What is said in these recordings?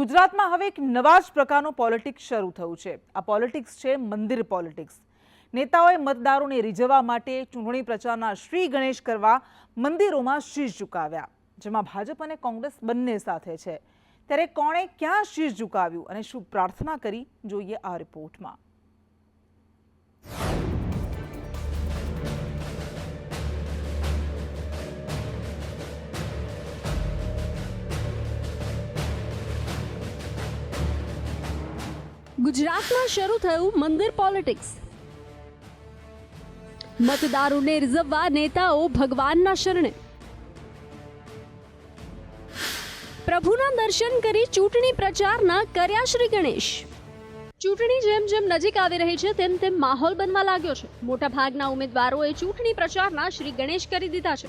ગુજરાતમાં હવે એક નવા જ પ્રકારનું પોલિટિક્સ શરૂ થયું છે। આ પોલિટિક્સ છે મંદિર પોલિટિક્સ। નેતાઓએ મતદારોને રીઝવવા માટે ચૂંટણી પ્રચારના શ્રી ગણેશ કરવા મંદિરોમાં શીશ ઝુકાવ્યા, જેમાં ભાજપ અને કોંગ્રેસ બંને સાથે છે। ત્યારે કોણે ક્યાં શીશ ઝુકાવ્યું અને શું પ્રાર્થના કરી, જોઈએ આ રિપોર્ટમાં। ગુજરાતમાં શરૂ થયું મંદિર પોલિટિક્સ। મતદારોને રીઝવવા નેતાઓ ભગવાનના શરણે। પ્રભુના દર્શન કરી ચૂંટણી પ્રચારના કર્યા શ્રી ગણેશ। ચૂંટણી જેમ જેમ નજીક આવી રહી છે તેમ તેમ માહોલ બનવા લાગ્યો છે। મોટાભાગના ઉમેદવારોએ ચૂંટણી પ્રચારના શ્રી ગણેશ કરી દીધા છે,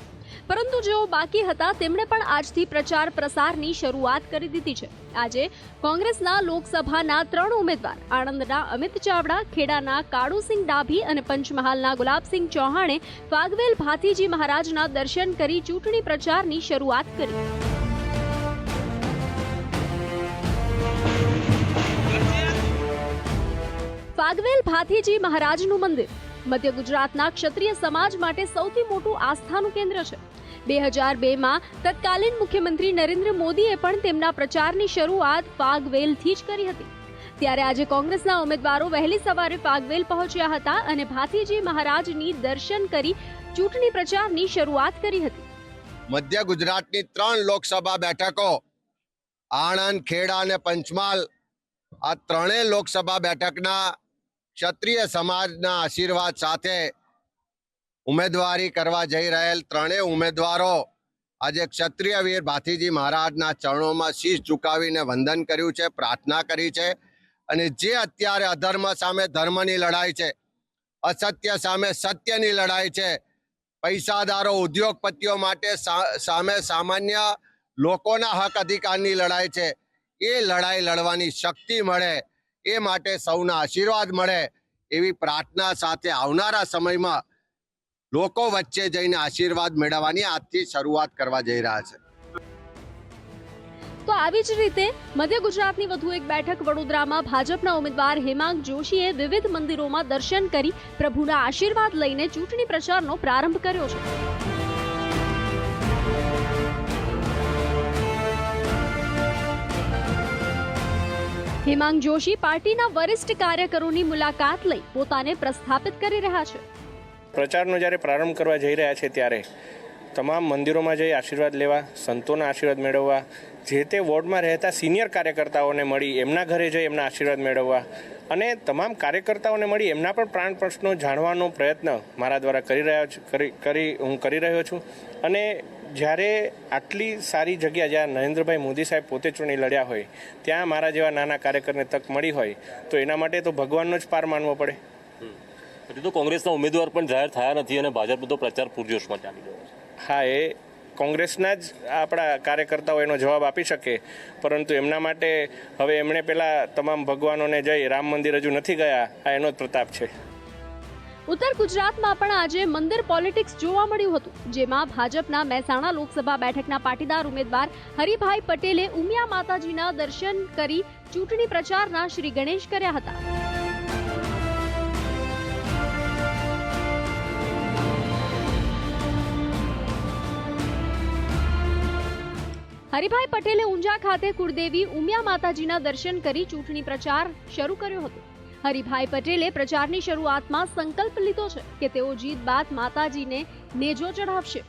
પરંતુ જેઓ બાકી હતા તેમણે પણ આજથી પ્રચાર પ્રસારની શરૂઆત કરી દીધી છે। આજે કોંગ્રેસના લોકસભાના 3 ઉમેદવાર આણંદના અમિત ચાવડા, ખેડાના કાળુસિંહ ડાભી અને પંચમહાલના ગુલાબસિંહ ચૌહાણે ફાગવેલ ભાથીજી મહારાજના દર્શન કરી ચૂંટણી પ્રચારની શરૂઆત કરી। ફાગવેલ ભાથીજી મહારાજનું મંદિર મધ્ય ગુજરાતના ક્ષત્રિય સમાજ માટે સૌથી મોટું આસ્થાનું કેન્દ્ર છે। 2002માં તત્કાલીન મુખ્યમંત્રી નરેન્દ્ર મોદીએ પણ તેમના પ્રચારની શરૂઆત ફાગવેલથી જ કરી હતી। ત્યારે આજે કોંગ્રેસના ઉમેદવારો વહેલી સવારે ફાગવેલ પહોંચ્યા હતા અને ભાથીજી મહારાજની દર્શન કરી ચૂંટણી પ્રચારની શરૂઆત કરી હતી। મધ્ય ગુજરાતની 3 લોકસભા બેઠકો આણંદ, ખેડા અને પંચમહાલ, આ 3 લોકસભા બેઠકના ક્ષત્રિય સમાજના આશીર્વાદ સાથે ઉમેદવારી કરવા જઈ રહેલ 3 ઉમેદવારો આજે ક્ષત્રિય વીર ભાથીજી મહારાજના ચરણોમાં શીશ ઝુકાવીને વંદન કર્યું છે, પ્રાર્થના કરી છે। અને જે અત્યારે અધર્મ સામે ધર્મની લડાઈ છે, અસત્ય સામે સત્યની લડાઈ છે, પૈસાદારો ઉદ્યોગપતિઓ માટે સામે સામાન્ય લોકોના હક અધિકારની લડાઈ છે, એ લડાઈ લડવાની શક્તિ મળે, એ માટે સૌના આશીર્વાદ મળે એવી પ્રાર્થના સાથે આવનારા સમયમાં લોકો વચ્ચે જઈને આશીર્વાદ મેળવવાની આજથી શરૂઆત કરવા જઈ રહ્યા છે। તો આવી જ રીતે મધ્ય ગુજરાતની વધુ એક બેઠક વડોદરામાં ભાજપના ઉમેદવાર હેમાંગ જોશીએ વિવિધ મંદિરોમાં દર્શન કરી પ્રભુના આશીર્વાદ લઈને ચૂંટણી પ્રચારનો પ્રારંભ કર્યો છે। હેમાંગ જોશી પાર્ટીના વરિષ્ઠ કાર્યકરોની મુલાકાત લઈ પોતાને પ્રસ્થાપિત કરી રહ્યા છે। પ્રચારનો જ્યારે પ્રારંભ કરવા જઈ રહ્યા છે ત્યારે તમામ મંદિરોમાં જઈ આશીર્વાદ લેવા, સંતોના આશીર્વાદ મેળવવા, જે તે વોર્ડમાં રહેતા સિનિયર કાર્યકર્તાઓને મળી એમના ઘરે જઈ એમના આશીર્વાદ મેળવવા અને તમામ કાર્યકર્તાઓને મળી એમના પણ પ્રાણ પ્રશ્નો જાણવાનો પ્રયત્ન મારા દ્વારા હું કરી રહ્યો છું। અને જ્યારે આટલી સારી જગ્યા જ્યાં નરેન્દ્રભાઈ મોદી સાહેબ પોતે ચૂંટણી લડ્યા હોય ત્યાં મારા જેવા નાના કાર્યકરને તક મળી હોય તો એના માટે તો ભગવાનનો જ પાર માનવો પડે। હજી તો કોંગ્રેસના ઉમેદવાર પણ જાહેર થયા નથી અને ભાજપનો તો પ્રચાર પૂરજોશમાં ચાલી રહ્યો છે। હા, એ કોંગ્રેસના જ આપણા કાર્યકર્તાઓ એનો જવાબ આપી શકે, પરંતુ એમના માટે હવે એમણે પેલા તમામ ભગવાનોને જઈ રામ મંદિર હજુ નથી ગયા, આ એનો જ પ્રતાપ છે। ઉત્તર ગુજરાતમાં પણ આજે મંદિર પોલિટિક્સ જોવા મળ્યું હતું, જેમાં ભાજપના મહેસાણા લોકસભા બેઠકના પાટીદાર ઉમેદવાર હરિભાઈ પટેલે ઉમિયા માતાજીના દર્શન કરી ચૂંટણી પ્રચારના શ્રી ગણેશ કર્યા હતા। હરિભાઈ પટેલે ઊંઝા ખાતે કુળદેવી ઉમિયા માતાજીના દર્શન કરી ચૂંટણી પ્રચાર શરૂ કર્યો હતો। હરિભાઈ પટેલે પ્રચારની શરૂઆતમાં સંકલ્પ લીધો છે કે તેઓ જીત બાદ માતાજીને નેજો ચઢાવશે।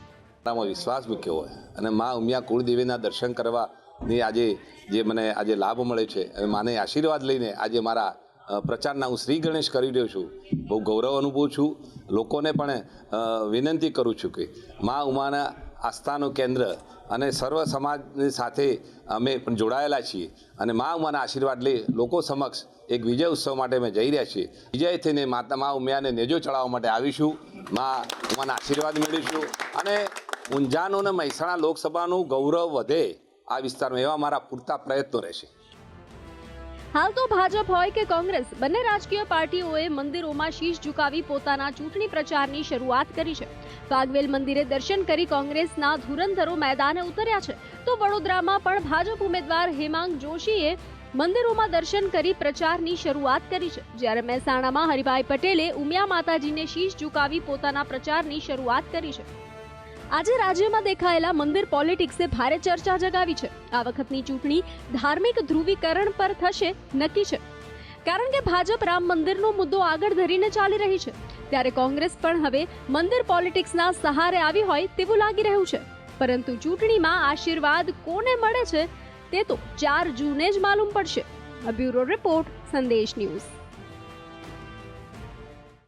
વિશ્વાસ મૂક્યો હોય અને મા ઉમિયા કુળદેવીના દર્શન કરવાની આજે જે મને આજે લાભ મળે છે, માને આશીર્વાદ લઈને આજે મારા પ્રચારના હું શ્રી ગણેશ કરી રહ્યો છું। બહુ ગૌરવ અનુભવું છું। લોકોને પણ વિનંતી કરું છું કે મા ઉમાના આસ્થાનું કેન્દ્ર અને સર્વ સમાજની સાથે અમે પણ જોડાયેલા છીએ અને મા ઉમાના આશીર્વાદ લઈ લોકો સમક્ષ એક વિજય ઉત્સવ માટે અમે જઈ રહ્યા છીએ। વિજય થઈને મા ઉમિયાને નેજો ચડાવવા માટે આવીશું, મા ઉમાના આશીર્વાદ મેળવીશું અને ઊંઝાનું અને મહેસાણા લોકસભાનું ગૌરવ વધે આ વિસ્તારમાં, એવા મારા પૂરતા પ્રયત્નો રહેશે। હાલ તો ભાજપ હોય કે કોંગ્રેસ, બંને રાજકીય પાર્ટીઓએ મંદિરોમાં શીશ ઝુકાવી પોતાના ચૂંટણી પ્રચારની શરૂઆત કરી છે. વાઘવેલ મંદિરે દર્શન કરી કોંગ્રેસના ધુરંધરો મેદાને ઉતર્યા છે, તો વડોદરામાં પણ ભાજપ ઉમેદવાર હેમાંગ જોશીએ મંદિરોમાં દર્શન કરી પ્રચારની શરૂઆત કરી છે. જ્યારે મહેસાણામાં હરિભાઈ પટેલે ઉમિયા માતાજીને શીશ ઝુકાવી પોતાના પ્રચારની શરૂઆત કરી છે. આજે રાજ્યમાં દેખાયેલા મંદિર પોલિટિક્સે ભારે ચર્ચા જગાવી છે. આ વખતની ચૂંટણી ધાર્મિક ધ્રુવીકરણ પર થશે નક્કી છે, કારણ કે ભાજપ રામ મંદિરનો મુદ્દો આગળ ધરીને ચાલી રહી છે, ત્યારે કોંગ્રેસ પણ હવે મંદિર પોલિટિક્સના સહારે આવી હોય તેવું લાગી રહ્યું છે. પરંતુ ચૂંટણીમાં આશીર્વાદ કોને મળે છે તે તો 4 જૂને જ માલુમ પડશે. બ્યુરો રિપોર્ટ, સંદેશ ન્યૂઝ.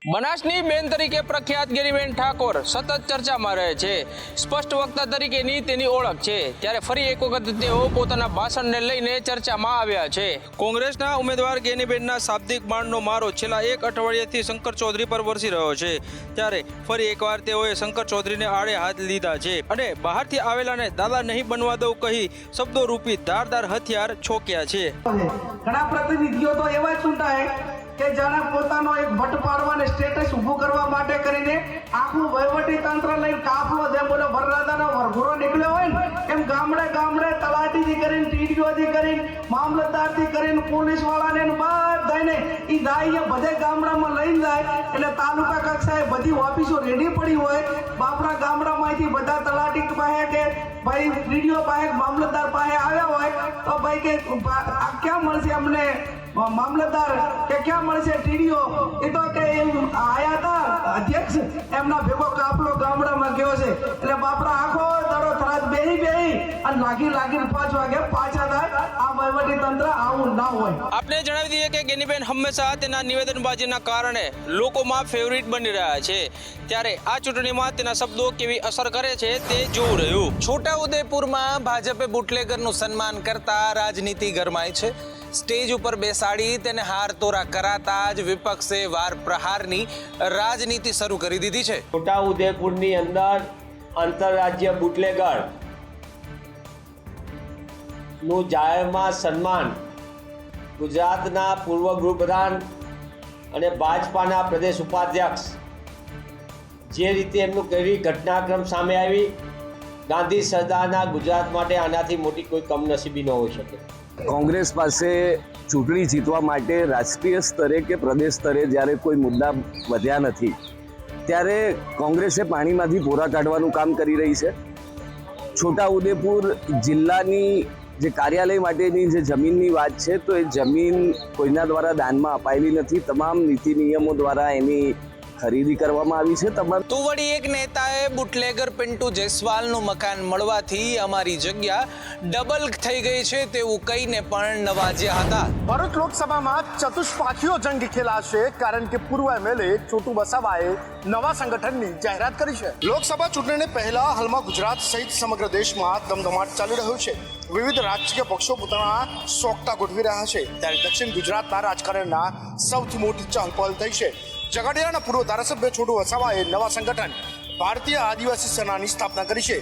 બનાસની બેન તરીકે પ્રખ્યાત ગેનીબેન ઠાકોર સતત ચર્ચામાં રહે છે. સ્પષ્ટ વક્તા તરીકેની તેની ઓળખ છે, ત્યારે ફરી એક વખત તેઓ પોતાના ભાષણને લઈને ચર્ચામાં આવ્યા છે. કોંગ્રેસના ઉમેદવાર ગેનીબેનના શાબ્દિક બાણનો મારો છેલ્લા એક અઠવાડિયાથી શંકર ચૌધરી પર વરસી રહ્યો છે, ત્યારે ફરી એકવાર તેઓએ શંકર ચૌધરીને આડે હાથ લીધા છે અને બહારથી આવેલાને દાદા નહીં બનવા દઉં કહી શબ્દો રૂપી ધારદાર હથિયાર છોક્યા છે. ઘણા પ્રતિનિધિઓ તો એવા ચૂંટાય કે જાણે પોતાનો એક ભટ્ટ પાડવાને સ્ટેટસ ઊભું કરવા માટે કરીને આખું વહીવટી તંત્ર લઈને કાફલો જેમ બોલો વરરાજાનો વરઘોડો નીકળ્યો હોય ને એમ ગામડે ગામડે તલાટીથી કરીને ટીડીઓથી કરીને મામલતદારથી કરીને પોલીસ વાળાને બધાને એ જાય બધે ગામડામાં લઈને જાય એટલે તાલુકા કક્ષાએ બધી ઓફિસો રેડી પડી હોય. બાપરા ગામડામાંથી બધા તલાટી પાસે કે ભાઈ ટીડીઓ પાસે મામલતદાર પાસે આવ્યા હોય તો ભાઈ કે આ ક્યાં મળશે અમને મામલતદાર કે ક્યાં મળશે ટીડીઓ? એ તો કે આયા હતા અધ્યક્ષ, એમના ભેગો કાફલો ગામડામાં ગયો છે એટલે બાપરા આખો દડો થરાદ બેહી અને લાગીને 5 વાગે પાછા થાય. આ વહીવટી તંત્ર આવું ના હોય. આપણે જણાવી દઈએ કે ગેનીબેન હંમેશા તેના નિવેદનબાજીના કારણે લોકોમાં ફેવરિટ બની રહ્યા છે, ત્યારે આ ચૂંટણીમાં તેના શબ્દો કેવી અસર કરે છે તે જોવું રહ્યું. છોટાઉદેપુરમાં ભાજપે બુટલેગરનું સન્માન કરતા રાજનીતિ ગરમાય છે. સ્ટેજ ઉપર બેસાડી તેને હાર તોરા કરાતા જ વિપક્ષે વાર પ્રહારની રાજનીતિ શરૂ કરી દીધી છે. છોટાઉદેપુરની અંદર આંતરરાજ્ય બુટલેગર નું જાહેરમાં સન્માન ગુજરાતના પૂર્વ ગૃહપ્રધાન અને ભાજપાના પ્રદેશ ઉપાધ્યક્ષ જે રીતે એમનું કેવી ઘટનાક્રમ સામે આવી, ગાંધી સરદારના ગુજરાત માટે આનાથી મોટી કોઈ કમનસીબી ન હોઈ શકે. કોંગ્રેસ પાસે ચૂંટણી જીતવા માટે રાષ્ટ્રીય સ્તરે કે પ્રદેશ સ્તરે જ્યારે કોઈ મુદ્દા વધ્યા નથી, ત્યારે કોંગ્રેસે પાણીમાંથી પોરા કાઢવાનું કામ કરી રહી છે. છોટાઉદેપુર જિલ્લાની જે કાર્યાલય માટેની જે જમીનની વાત છે, તો એ જમીન કોઈના દ્વારા દાનમાં અપાયેલી નથી. તમામ નીતિ નિયમો દ્વારા એની ખરીદી કરવામાં આવી છે. તો વળી એક નેતાએ બુટલેગર પિન્ટુ જયસ્વાલનું મકાન મળવાથી અમારી જગ્યા ડબલ થઈ ગઈ છે તેવું કહીને પણ નવાજ્યા હતા. ભરૂચ લોકસભામાં ચતુષ્પાખીઓ જંગ ખેલાશે, કારણ કે પૂર્વ એમએલએ છોટુ વસાવાએ નવા સંગઠનની જાહેરાત કરી છે. લોકસભા ચૂંટણીને પહેલા હાલમાં ગુજરાત સહિત સમગ્ર દેશમાં ધમધમાટ ચાલી રહ્યો છે. વિવિધ રાજકીય પક્ષો પોતાના સોગટા ગોઠવી રહ્યા છે, ત્યારે દક્ષિણ ગુજરાતના રાજકારણના સૌથી મોટી ચહલપહલ થઈ છે. ઝઘડિયાના પૂર્વ ધારાસભ્ય છોટુ વસાવાએ નવા સંગઠન ભારતીય આદિવાસી સેનાની સ્થાપના કરી છે.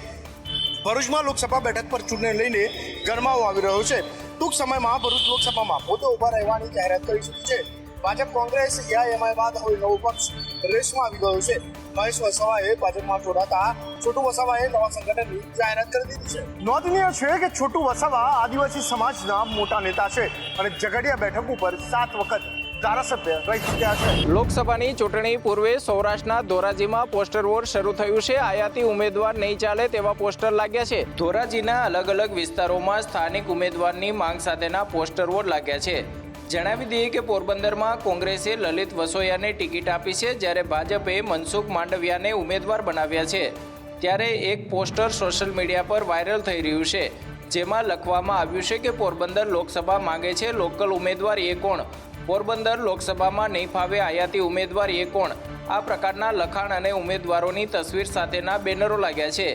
ભરૂચમાં લોકસભા બેઠક પર ચૂંટણી લઈને ગરમાવો આવી રહ્યો છે. ટૂંક સમયમાં ભરૂચ લોકસભામાં પોતે ઉભા રહેવાની જાહેરાત કરી ચૂકી છે. ભાજપ કોંગ્રેસ એઆઈએમઆઈ બાદ હવે નવો પક્ષ રેસમાં આવી ગયો છે. મહેશ વસાવાએ ભાજપમાં જોડાતા છોટુ વસાવાએ નવા સંગઠનની જાહેરાત કરી દીધી છે. નોંધનીય છે કે છોટુ વસાવા આદિવાસી સમાજના મોટા નેતા છે અને ઝઘડિયા બેઠક ઉપર 7 વખત ધારાસભ્ય રહી ચૂક્યા છે. લોકસભાની ચૂંટણી પૂર્વે સૌરાષ્ટ્રના ધોરાજીમાં પોસ્ટર વોર શરૂ થયું છે. આયાતી ઉમેદવાર નહીં ચાલે તેવા પોસ્ટર લાગ્યા છે. ધોરાજીના અલગ અલગ વિસ્તારોમાં સ્થાનિક ઉમેદવારની માંગ સાથેના પોસ્ટર વોર લાગ્યા છે. જણાવી દઈએ કે પોરબંદરમાં કોંગ્રેસે લલિત વસોયાને ટિકિટ આપી છે, જ્યારે ભાજપે મનસુખ માંડવિયાને ઉમેદવાર બનાવ્યા છે. ત્યારે એક પોસ્ટર સોશિયલ મીડિયા પર વાયરલ થઈ રહ્યું છે, જેમાં લખવામાં આવ્યું છે કે પોરબંદર લોકસભા માંગે છે લોકલ ઉમેદવાર એ કોણ? પોરબંદર લોકસભામાં નહીં ફાવે આયાતી ઉમેદવાર એ કોણ? આ પ્રકારના લખાણ અને ઉમેદવારોની તસવીર સાથેના બેનરો લાગ્યા છે.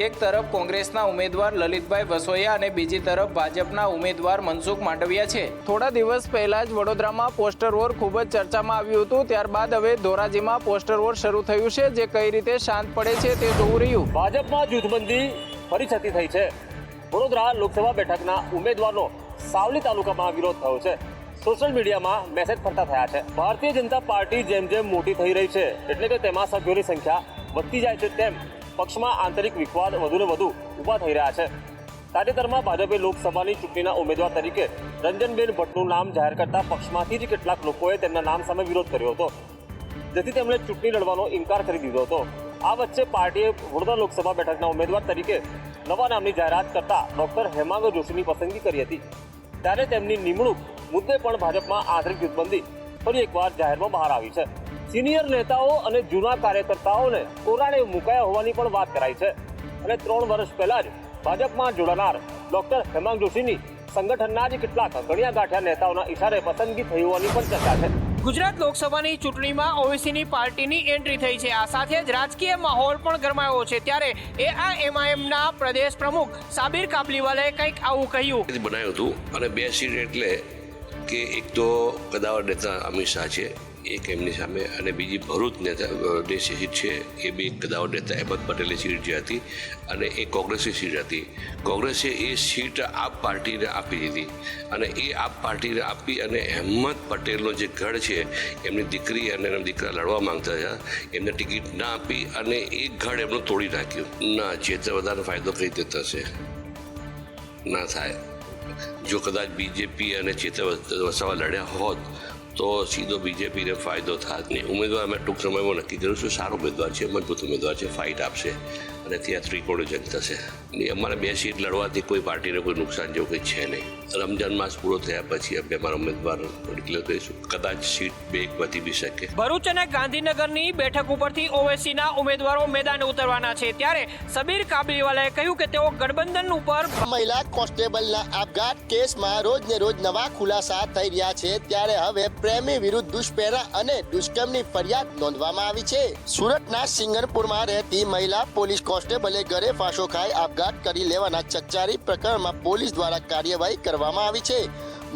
એક તરફ કોંગ્રેસના ઉમેદવાર લલિતભાઈ વસોયા અને બીજી તરફ ભાજપના ઉમેદવાર મનસુખ માંડવિયા છે. થોડા દિવસ પહેલા જ વડોદરામાં પોસ્ટર વોર ખૂબ જ ચર્ચામાં આવ્યું હતું, ત્યારબાદ હવે ધોરાજીમાં પોસ્ટર વોર શરૂ થયું છે, જે કઈ રીતે શાંત પડે છે તે જોવું રહ્યું. ભાજપમાં જૂથબંધી ફરી છતી થઈ છે. વડોદરા લોકસભા બેઠકના ઉમેદવારનો સાવલી તાલુકામાં વિરોધ થયો છે. સોશિયલ મીડિયામાં મેસેજ ફરતા થયા છે. ભારતીય જનતા પાર્ટી જેમ જેમ મોટી થઈ રહી છે એટલે કે તેમાં સભ્યોની સંખ્યા વધતી જાય છે તેમ પક્ષમાં આંતરિક વિખવાદ વધુને વધુ ઊભા થઈ રહ્યા છે. તાજેતરમાં ભાજપે લોકસભાની ચૂંટણીના ઉમેદવાર તરીકે રંજનબેન ભટ્ટનું નામ જાહેર કરતા પક્ષમાંથી જ કેટલાક લોકોએ તેમના નામ સામે વિરોધ કર્યો હતો, જેથી તેમણે ચૂંટણી લડવાનો ઇનકાર કરી દીધો હતો. આ વચ્ચે પાર્ટીએ વડોદરા લોકસભા બેઠકના ઉમેદવાર તરીકે નવા નામની જાહેરાત કરતા ડોક્ટર હેમાંગ જોશીની પસંદગી કરી હતી. ત્યારે તેમની નિમણૂક મુદ્દે પણ ભાજપમાં આંતરિક જૂથબંધી ફરી એકવાર જાહેરમાં બહાર આવી છે. સિનિયર નેતાઓ અને જૂના કાર્યકર્તાઓને કોરાણે મુકાયા હોવાની પણ વાત કરાઈ છે અને 3 વર્ષ પહેલા જ ભાજપમાં જોડાનાર ડોક્ટર હેમાંગ જોશીની સંગઠનના જ કેટલાક ગણ્યા ગાંઠ્યા નેતાઓના ઇશારે પસંદગી થઈ હોવાની પણ ચર્ચા છે. ગુજરાત લોકસભાની ચૂંટણીમાં ઓવેસીની પાર્ટીની એન્ટ્રી થઈ છે. આ સાથે જ રાજકીય માહોલ પણ ગરમાયો છે. ત્યારે એઆઈએમઆઈએમના પ્રદેશ પ્રમુખ સાબિર કાબલીવાલાએ કંઈક આવું કહ્યું. બનાવ્યું હતું અને 2 સીટ એટલે કે એક તો કદાવર નેતા અમિત શાહ છે, એક એમની સામે, અને બીજી ભરૂચ નેતા દેશી સીટ છે એ બી કદાવર નેતા અહેમદ પટેલની સીટ જે હતી અને એ કોંગ્રેસની સીટ હતી. કોંગ્રેસે એ સીટ આપ પાર્ટીને આપી દીધી અને એ આપ પાર્ટીને આપી અને અહેમદ પટેલનો જે ગઢ છે એમની દીકરી અને એમના દીકરા લડવા માંગતા હતા, એમને ટિકિટ ના આપી અને એ ગઢ એમનું તોડી નાખ્યું. ના, જેતે વધારે ફાયદો કઈ રીતે થશે? ના થાય. જો કદાચ બીજેપી અને ચેતર વસાવા લડ્યા હોત તો સીધો બીજેપીને ફાયદો થાત નહીં. ઉમેદવાર અમે ટૂંક સમયમાં નક્કી કર્યું છું. સારો ઉમેદવાર છે, મજબૂત ઉમેદવાર છે, ફાઇટ આપશે અને ત્યાં ત્રિકોણ જંગ થશે. અમારે 2 સીટ લડવાથી કોઈ પાર્ટીને કોઈ નુકસાન જેવું કંઈ છે નહીં. રમજાન માસ પૂરો થયા પછી અમે અમારા ઉમેદવાર ડિક્લેર કરીશું. કદાચ સીટ 2 વધી બી શકે. ભરૂચ અને ગાંધીનગરની બેઠક ઉપરથી ઓવેસીના ઉમેદવારો મેદાને ઉતરવાના છે. ત્યારે સબીર કાબલીવાલાએ કહ્યું કે તેઓ ગઠબંધન ઉપર મહિલા કોન્સ્ટેબલના આપઘાત કેસમાં રોજ ને રોજ નવા ખુલાસા થઈ રહ્યા છે. ત્યારે હવે પ્રેમી વિરુદ્ધ દુષ્પ્રેરણા અને દુષ્કર્મની ફરિયાદ નોંધવામાં આવી છે. સુરતના સિંગરપુરમાં રહેતી મહિલા પોલીસ કોન્સ્ટેબલે ઘરે ફાંસો ખાઈ આપઘાત કરી લેવાના ચકચારી પ્રકરણમાં પોલીસ દ્વારા કાર્યવાહી કરવામાં આવી છે.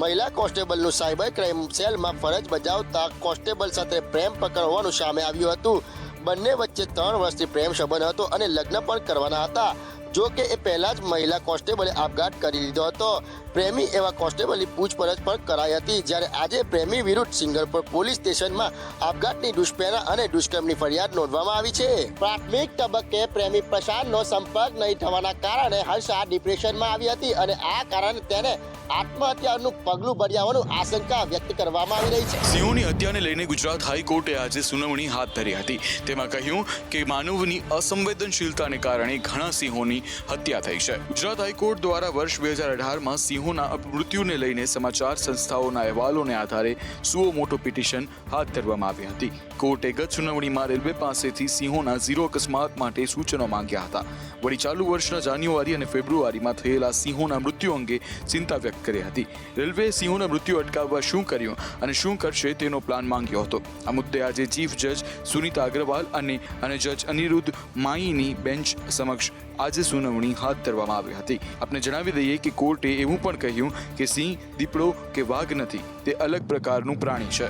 મહિલા કોન્સ્ટેબલનું સાયબર ક્રાઇમ સેલમાં ફરજ બજાવતા કોન્સ્ટેબલ સાથે પ્રેમ પ્રકરણ હોવાનું સામે આવ્યું હતું. બંને વચ્ચે 3 વર્ષથી પ્રેમ સંબંધ હતો અને લગ્ન પણ કરવાના હતા. જો કે એ પહેલા જ મહિલા કોન્સ્ટેબલે આપઘાત કરી લીધો હતો. પ્રેમી એવા કોન્સ્ટેબલની પૂછપરછ પણ કરાઈ હતી. જ્યારે આજે પ્રેમી વિરુદ્ધ સિંગરપુર પોલીસ સ્ટેશનમાં આપઘાતની દુષ્પ્રેરણા અને દુષ્કર્મની ફરિયાદ નોંધવામાં આવી છે. પ્રાથમિક તબક્કે પ્રેમી પ્રશાંતનો સંપર્ક નહીં થવાના કારણે હર્ષા ડિપ્રેશનમાં આવી હતી અને આ કારણે તેને આત્મહત્યાનું પગલું ભર્યા હોવાનું આશંકા વ્યક્ત કરવામાં આવી રહી છે. સિંહોની હત્યાને લઈને ગુજરાત હાઈકોર્ટે આજે સુનાવણી હાથ ધરી હતી. તેમાં કહ્યું કે માનવની અસંવેદનશીલતાને કારણે ઘણા સિંહોની હત્યા થઈ છે. ગુજરાત હાઈકોર્ટ દ્વારા વર્ષ 2018માં સિંહોના મૃત્યુને લઈને સમાચાર સંસ્થાઓના અહેવાલોને આધારે સુઓ મોટો પિટિશન હાથ ધરવામાં આવી હતી. કોર્ટે ગત સુનાવણીમાં રેલવે પાસેથી સિંહોના 0 અકસ્માત માટે સૂચનો માંગ્યા હતા. વળી ચાલુ વર્ષના જાન્યુઆરી અને ફેબ્રુઆરીમાં થયેલા સિંહોના મૃત્યુ અંગે ચિંતા વ્યક્ત કરી હતી. રેલવેએ સિંહોના મૃત્યુ અટકાવવા શું કર્યું અને શું કરશે તેનો પ્લાન માંગ્યો હતો. આ મુદ્દે આજે ચીફ જજ સુનીતા અગ્રવાલ અને જજ અનિરુદ્ધ માઈની બેન્ચ સમક્ષ આજે સુનાવણી હાથ ધરવામાં આવી હતી. આપને જણાવી દઈએ કે કોર્ટે એવું પણ કહ્યું કે સિંહ, દીપડો કે વાઘ નથી, તે અલગ પ્રકારનું પ્રાણી છે.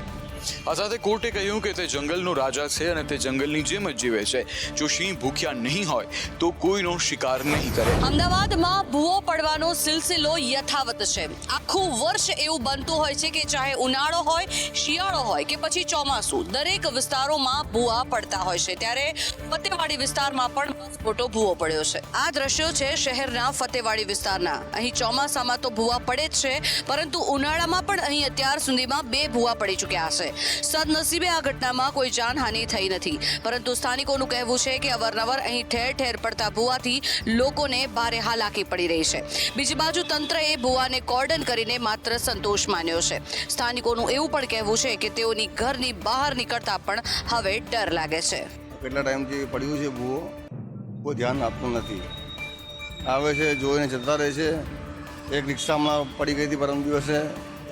આ સાથે કોર્ટે કહ્યું કે તે જંગલનો રાજા છે અને તે જંગલની જેમ જ જીવે છે. જો સિંહ ભૂખ્યા નહીં હોય તો કોઈનો શિકાર નહીં કરે. અમદાવાદમાં ભૂવો પડવાનો સિલસિલો યથાવત છે. આખું વર્ષ એવું બનતું હોય છે કે ચાહે ઉનાળો હોય, શિયાળો હોય કે પછી ચોમાસું, દરેક વિસ્તારોમાં ભૂવા પડતા હોય છે. ત્યારે ફતેવાડી વિસ્તારમાં પણ મોટો ભૂવો પડ્યો છે. આ દ્રશ્યો છે શહેરના ફતેવાડી વિસ્તારના. અહીં ચોમાસામાં તો ભૂવા પડે જ છે, પરંતુ ઉનાળામાં પણ અહીં અત્યાર સુધીમાં 2 ભૂવા પડી ચૂક્યા છે. સદનસીબે આ ઘટનામાં કોઈ જાનહાનિ થઈ નથી, પરંતુ સ્થાનિકોનું કહેવું છે કે અવારનવાર અહીં ઠેર ઠેર પડતા ભૂવાથી લોકોને ભારે હાલાકી પડી રહી છે. બીજી બાજુ તંત્રએ ભૂવાને કોર્ડન કરીને માત્ર સંતોષ માન્યો છે. સ્થાનિકોનું એવું પણ કહેવું છે કે તેઓની ઘરની બહાર નીકળતા પણ હવે ડર લાગે છે. કેટલા ટાઈમથી પડ્યું છે ભૂવો, કોઈ ધ્યાન આપતું નથી. આવે છે, જોઈને જતા રહે છે. એક રિક્ષામાં પડી ગઈ હતી પરમ દિવસે,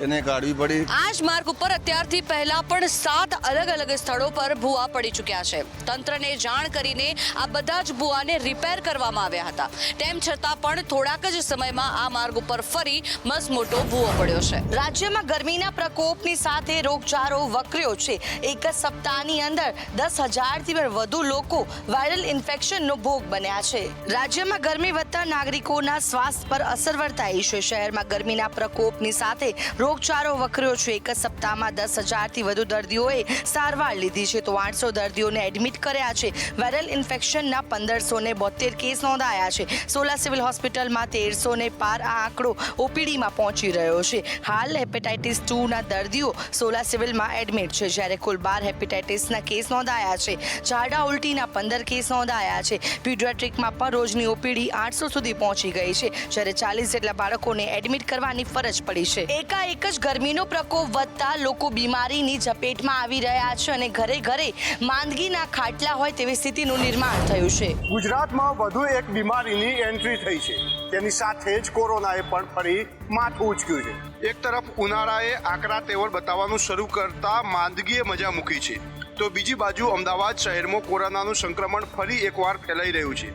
એને કાઢવી પડી. આ જ માર્ગ ઉપર અત્યારથી પહેલા પણ 7 અલગ અલગ સ્થળો પર ભૂવા પડી ચૂક્યા છે. તંત્રને જાણ કરીને આ બધા જ ભૂવાને રિપેર કરવામાં આવ્યા હતા. તેમ છતાં પણ થોડાક જ સમયમાં આ માર્ગ ઉપર ફરી મસમોટો ભૂવો પડ્યો છે. રાજ્યમાં ગરમીના પ્રકોપની સાથે રોગચાળો વકર્યો છે. એક જ સપ્તાહની અંદર 10,000થી પણ વધુ લોકો વાયરલ ઇન્ફેક્શનનો ભોગ બન્યા છે. રાજ્યમાં ગરમી વધતા નાગરિકોના સ્વાસ્થ્ય પર અસર વર્તાઈ છે. શહેરમાં ગરમીના પ્રકોપની સાથે રોગચાળો વકર્યો છે. એક જ સપ્તાહમાં 10,000થી વધુ દર્દીઓએ સારવાર લીધી છે તો 800 દર્દીઓને એડમિટ કર્યા છે. વાયરલ ઇન્ફેક્શનના 1572 કેસ નોંધાયા છે. 16 સિવિલ હોસ્પિટલમાં 1300 પાર આ આંકડો ઓપીડીમાં પહોંચી રહ્યો છે. હાલ હેપેટાઇટિસ 2ના દર્દીઓ 16 સિવિલમાં એડમિટ છે, જ્યારે કુલ 12 હેપેટાઇટિસના કેસ નોંધાયા છે. ઝાડા ઉલટીના 15 કેસ નોંધાયા છે. પીડિયાટ્રિકમાં પણ રોજની ઓપીડી 800 સુધી પહોંચી ગઈ છે, જ્યારે 40 જેટલા બાળકોને એડમિટ કરવાની ફરજ પડી છે. એકાએક જ ગરમીનો પ્રકોપ વધતા લોકો બીમારીની ઝપેટમાં આવી રહ્યા છે અને ઘરે ઘરે માંદગીના ખાટલા હોય તેવી સ્થિતિનું નિર્માણ થયું છે. ગુજરાતમાં વધુ એક બીમારીની એન્ટ્રી થઈ છે. તેની સાથે જ કોરોનાએ પણ ફરી માથું ઉંચક્યું છે. એક તરફ ઉનાળાએ આકરા તેવર બતાવવાનું શરૂ કરતા માંદગીએ મજા મૂકી છે, તો બીજી બાજુ અમદાવાદ શહેરમાં કોરોનાનું સંક્રમણ ફરી એકવાર ફેલાઈ રહ્યું છે.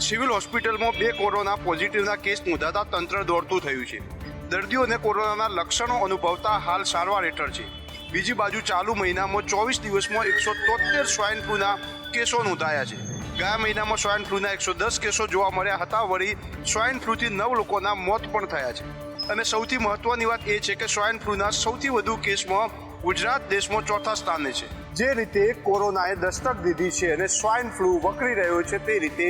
સિવિલ હોસ્પિટલમાં 2 કોરોના પોઝિટિવના કેસ નોંધાતા તંત્ર દોડતું થયું છે. દર્દીઓને કોરોનાના લક્ષણો અનુભવતા હાલ સારવાર હેઠળ છે. બીજી બાજુ ચાલુ મહિનામાં 24 દિવસમાં 173 સ્વાઇન ફ્લૂના કેસો નોંધાયા છે. ગયા મહિનામાં સ્વાઇન ફ્લૂના 110 કેસો જોવા મળ્યા હતા. વળી સ્વાઇન ફ્લૂથી 9 લોકોના મોત પણ થયા છે. અને સૌથી મહત્વની વાત એ છે કે સ્વાઇન ફ્લૂના સૌથી વધુ કેસમાં ગુજરાત દેશમાં 4થા સ્થાને છે. જે રીતે કોરોનાએ દસ્તક દીધી છે અને સ્વાઇન ફ્લૂ વકરી રહ્યો છે, તે રીતે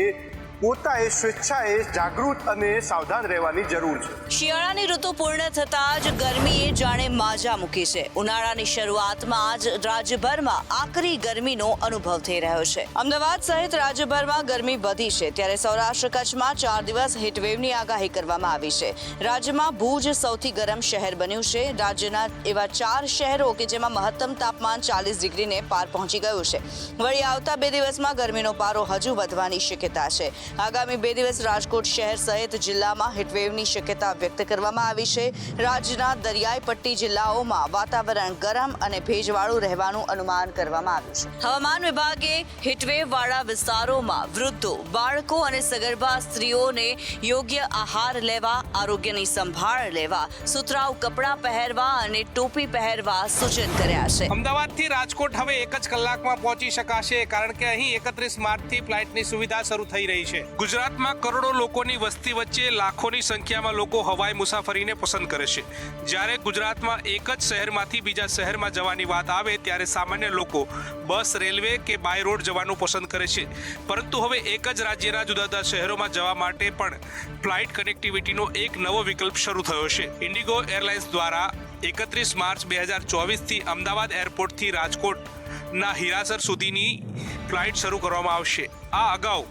પોતાએ સ્વેચ્છાએ જાગૃત અને સાવધાન રહેવાની જરૂર છે. શિયાળાની ઋતુ પૂર્ણ થતાં જ ગરમીએ જાણે માજા મૂકી છે. ઉનાળાની શરૂઆતમાં જ રાજ્યભરમાં આકરી ગરમીનો અનુભવ થઈ રહ્યો છે. અમદાવાદ સહિત રાજ્યભરમાં ગરમી વધી છે, ત્યારે સૌરાષ્ટ્ર કચ્છમાં 4 દિવસ હીટવેવની આગાહી કરવામાં આવી છે. રાજ્યમાં ભુજ સૌથી ગરમ શહેર બન્યું છે. રાજ્યના એવા 4 શહેરો કે જેમાં મહત્તમ તાપમાન 40 ડિગ્રીને પાર પહોંચી ગયું છે. વળી આવતા 2 દિવસમાં ગરમીનો પારો હજુ વધવાની શક્યતા છે. આગામી 2 દિવસ રાજકોટ શહેર સહિત જિલ્લામાં હીટવેવની શક્યતા વ્યક્ત કરવામાં આવી છે. રાજ્યના દરિયાઈ પટ્ટી જિલ્લાઓમાં વાતાવરણ ગરમ અને ભેજવાળું રહેવાનું અનુમાન કરવામાં આવ્યું છે. હવામાન વિભાગે હીટવેવવાળા વિસ્તારોમાં વૃદ્ધો, બાળકો અને સગર્ભા સ્ત્રીઓને યોગ્ય આહાર લેવા, આરોગ્યની સંભાળ લેવા, સુતરાઉ કપડાં પહેરવા અને ટોપી પહેરવા સૂચન કર્યા છે. અમદાવાદથી રાજકોટ હવે 1 જ કલાકમાં પહોંચી શકાશે, કારણ કે અહીં 31 માર્ચથી ફ્લાઇટની સુવિધા શરૂ થઈ રહી છે. ગુજરાતમાં કરોડો લોકોની વસ્તી વચ્ચે લાખોની સંખ્યામાં લોકો હવાઈ મુસાફરીને પસંદ કરે છે. જ્યારે ગુજરાતમાં એક જ શહેરમાંથી બીજા શહેરમાં જવાની વાત આવે ત્યારે સામાન્ય લોકો બસ, રેલવે કે બાય રોડ જવાનું પસંદ કરે છે. પરંતુ હવે એક જ રાજ્યના જુદા જુદા શહેરોમાં જવા માટે પણ ફ્લાઇટ કનેક્ટિવિટીનો એક નવો વિકલ્પ શરૂ થયો છે. ઇન્ડિગો એરલાઇન્સ દ્વારા 31 માર્ચ 2024થી અમદાવાદ એરપોર્ટથી રાજકોટના હીરાસર સુધીની ફ્લાઇટ શરૂ કરવામાં આવશે. આ અગાઉ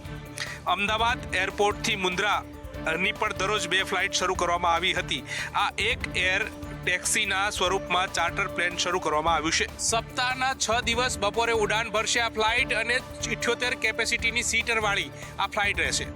અમદાવાદ એરપોર્ટથી મુન્દ્રાની પણ દરરોજ 2 ફ્લાઇટ શરૂ કરવામાં આવી હતી. આ એક એર ટેક્સીના સ્વરૂપમાં ચાર્ટર પ્લેન શરૂ કરવામાં આવ્યું છે. સપ્તાહના 6 દિવસ બપોરે ઉડાન ભરશે આ ફ્લાઇટ અને 78 કેપેસિટીની સીટરવાળી આ ફ્લાઇટ રહેશે.